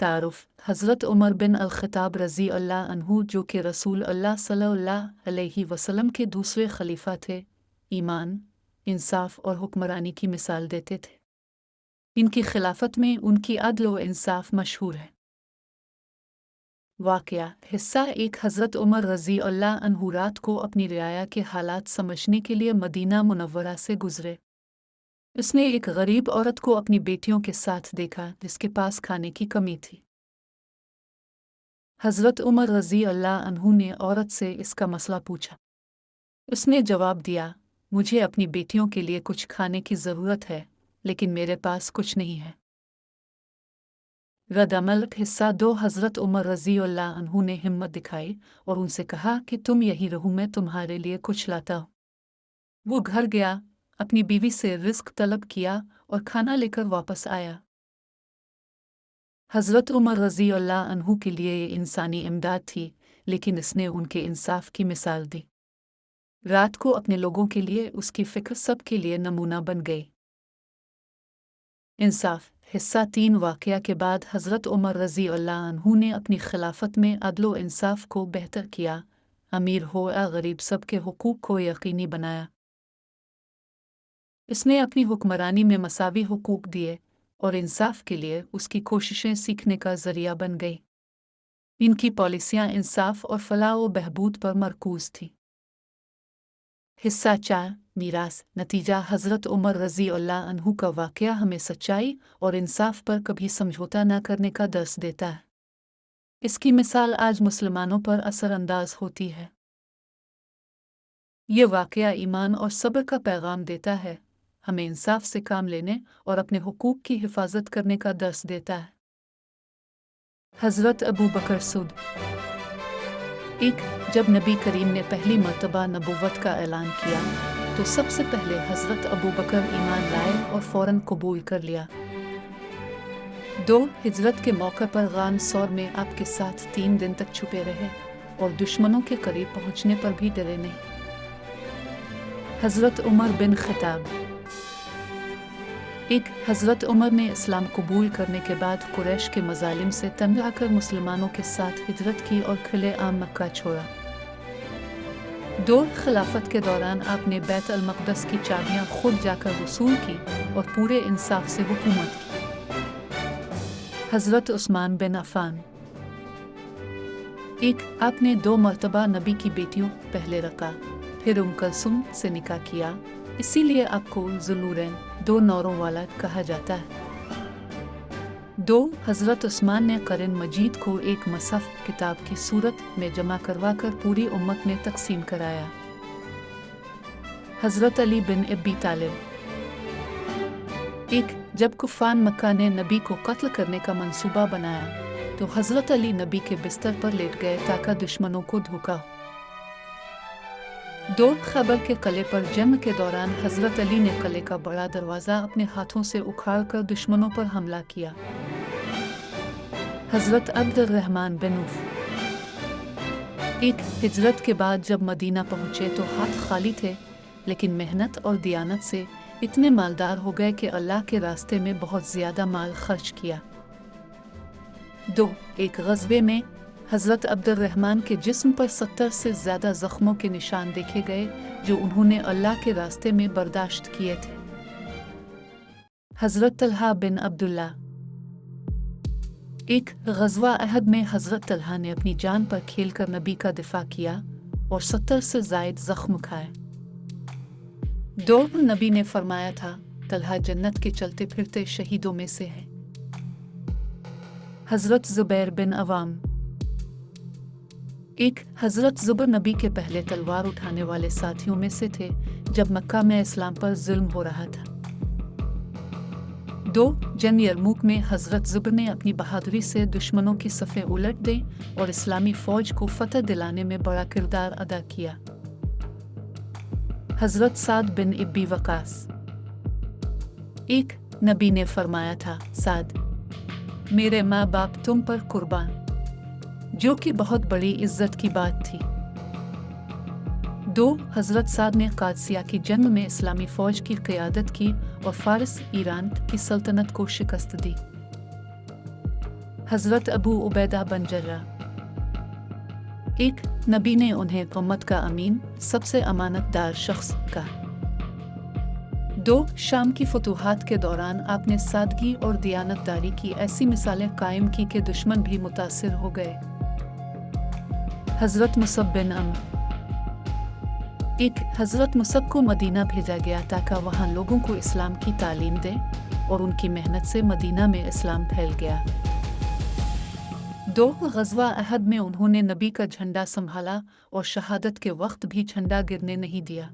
तारुफ हज़रत उमर बिन अल-ख़त्ताब रज़ी अल्लाह अन्हु जो कि रसूल अल्लाह सल्लल्लाहु अलैहि वसल्लम के दूसरे खलीफा थे, ईमान, इंसाफ और हुक्मरानी की मिसाल देते थे। इनकी खिलाफत में उनकी अदल व इंसाफ मशहूर है। वाक़या हिस्सा एक हज़रत उमर रज़ी अल्लाह अन्हु रात को अपनी रियाया के हालात समझने के लिए मदीना मुनव्वरा से गुज़रे। उसने एक गरीब औरत को अपनी बेटियों के साथ देखा जिसके पास खाने की कमी थी। हज़रत उमर रज़ी अल्लाह अन्हु ने औरत से इसका मसला पूछा। उसने जवाब दिया, मुझे अपनी बेटियों के लिए कुछ खाने की ज़रूरत है, लेकिन मेरे पास कुछ नहीं है। रद्द-अमल हिस्सा 2 हज़रत उमर रज़ी अल्लाह अन्हु ने हिम्मत दिखाई और उनसे कहा कि तुम यहीं रहो, मैं तुम्हारे लिए कुछ लाता हूँ। वो घर गया, अपनी बीवी से रिज़्क तलब किया और खाना लेकर वापस आया। हज़रत उमर रज़ी अल्लाह अन्हु के लिए ये इंसानी इमदाद थी, लेकिन इसने उनके इंसाफ की मिसाल दी। रात को अपने लोगों के लिए उसकी फ़िक्र सब के लिए नमूना बन गई। इंसाफ हिस्सा 3 वाक़या के बाद हज़रत उमर रज़ी अल्लाह अन्हु ने अपनी खिलाफत में अदल व इंसाफ को बेहतर किया। अमीर हो या गरीब, सब के हुकूक को यकीनी बनाया। इसने अपनी हुक्मरानी में मसावी हुकूक दिए और इंसाफ के लिए उसकी कोशिशें सीखने का ज़रिया बन गई। इनकी पॉलिसियाँ इंसाफ और फलाह व बहबूद पर मरकूज़ थी। हिस्सा 4 मीरास नतीजा हज़रत उमर रज़ी अल्लाह अन्हु का वाक़या हमें सच्चाई और इंसाफ पर कभी समझौता न करने का दर्स देता है। इसकी मिसाल आज मुसलमानों पर असरअंदाज होती है। ये वाक़या ईमान और सब्र का पैगाम देता है, हमें इंसाफ से काम लेने और अपने हुकूक की हिफाजत करने का दर्स देता है। हज़रत अबू बकर सुद जब नबी करीम ने पहली मर्तबा नबुव्वत का ऐलान किया तो सबसे पहले हज़रत अबू बकर ईमान लाए और फ़ौरन कबूल कर लिया। 2 हिजरत के मौके पर गान सौर में आपके साथ 3 दिन तक छुपे रहे और दुश्मनों के करीब पहुंचने पर भी डरे नहीं। हज़रत उमर बिन ख़त्ताब हज़रत उमर ने इस्लाम कबूल करने के बाद कुरैश के मज़ालिम से तंग आकर मुसलमानों के साथ हिजरत की और खुले आम मक्का छोड़ा। 2 खिलाफत के दौरान आपने बैत अल मक़दस की चाबियाँ खुद जाकर वसूल की और पूरे इंसाफ से हुकूमत की। हज़रत उस्मान बिन अफ़ान आपने 2 मरतबा नबी की बेटियों पहले रखा, फिर उम कुलसूम से निकाह किया, इसीलिए आपको ज़ुल्नूरैन 2 नौरों वाला कहा जाता है। 2 हज़रत उस्मान ने कुरान मजीद को एक मसहफ़ किताब की सूरत में जमा करवा कर पूरी उम्मत में तकसीम कराया। हज़रत अली बिन अबी तालिब जब कुफ़ार मक्का ने नबी को कत्ल करने का मंसूबा बनाया तो हज़रत अली नबी के बिस्तर पर लेट गए ताकि दुश्मनों को धोखा हो। 2 खैबर के किले पर जंग के दौरान हज़रत अली ने किले का बड़ा दरवाज़ा अपने हाथों से उखाड़ कर दुश्मनों पर हमला किया। हज़रत अब्दुर्रहमान बिन औफ़ हिजरत के बाद जब मदीना पहुँचे तो हाथ खाली थे, लेकिन मेहनत और दियानत से इतने मालदार हो गए कि अल्लाह के रास्ते में बहुत ज़्यादा माल खर्च किया। 2 एक ग़ज़वे में हज़रत अब्दुर्रहमान के जिस्म पर 70 से ज़्यादा ज़ख्मों के निशान देखे गए जो उन्होंने अल्लाह के रास्ते में बर्दाश्त किए थे। हज़रत तलहा बिन अब्दुल्ला ग़ज़वा अहद में हज़रत तलहा ने अपनी जान पर खेलकर नबी का दिफा किया और 70 से ज़ायद ज़ख्म खाए। 2 नबी ने फरमाया था, तलहा जन्नत के चलते फिरते शहीदों में से है। हज़रत ज़ुबैर बिन अवाम हज़रत ज़ुबैर नबी के पहले तलवार उठाने वाले साथियों में से थे जब मक्का में इस्लाम पर जुल्म हो रहा था। 2 जंग यरमुक में हज़रत ज़ुबैर ने अपनी बहादुरी से दुश्मनों की सफ़ें उलट दी और इस्लामी फ़ौज को फ़तह दिलाने में बड़ा किरदार अदा किया। हज़रत साद बिन इब्बी वक़ास नबी ने फरमाया था, साद, मेरे माँ बाप तुम पर कुर्बान, जो कि बहुत बड़ी इज्जत की बात थी। 2 हज़रत साद ने कादसिया की जंग में इस्लामी फ़ौज की क़यादत की और फ़ारिस ईरान की सल्तनत को शिकस्त दी। حضرت ابو عبیدہ بن جرہ۔ ایک نبی نے انہیں امت کا امین، سب سے امانت دار شخص کہا۔ 2 شام کی فتوحات کے دوران آپ نے سادگی اور دیانت داری کی ایسی مثالیں قائم کی کہ دشمن بھی متاثر ہو گئے۔ حضرت مصعب بن عمرو۔ ایک حضرت مصعب کو مدینہ بھیجا گیا تاکہ وہاں لوگوں کو اسلام کی تعلیم دیں، اور ان کی محنت سے مدینہ میں اسلام پھیل گیا۔ 2 غزوہ احد میں انہوں نے نبی کا جھنڈا سنبھالا اور شہادت کے وقت بھی جھنڈا گرنے نہیں دیا۔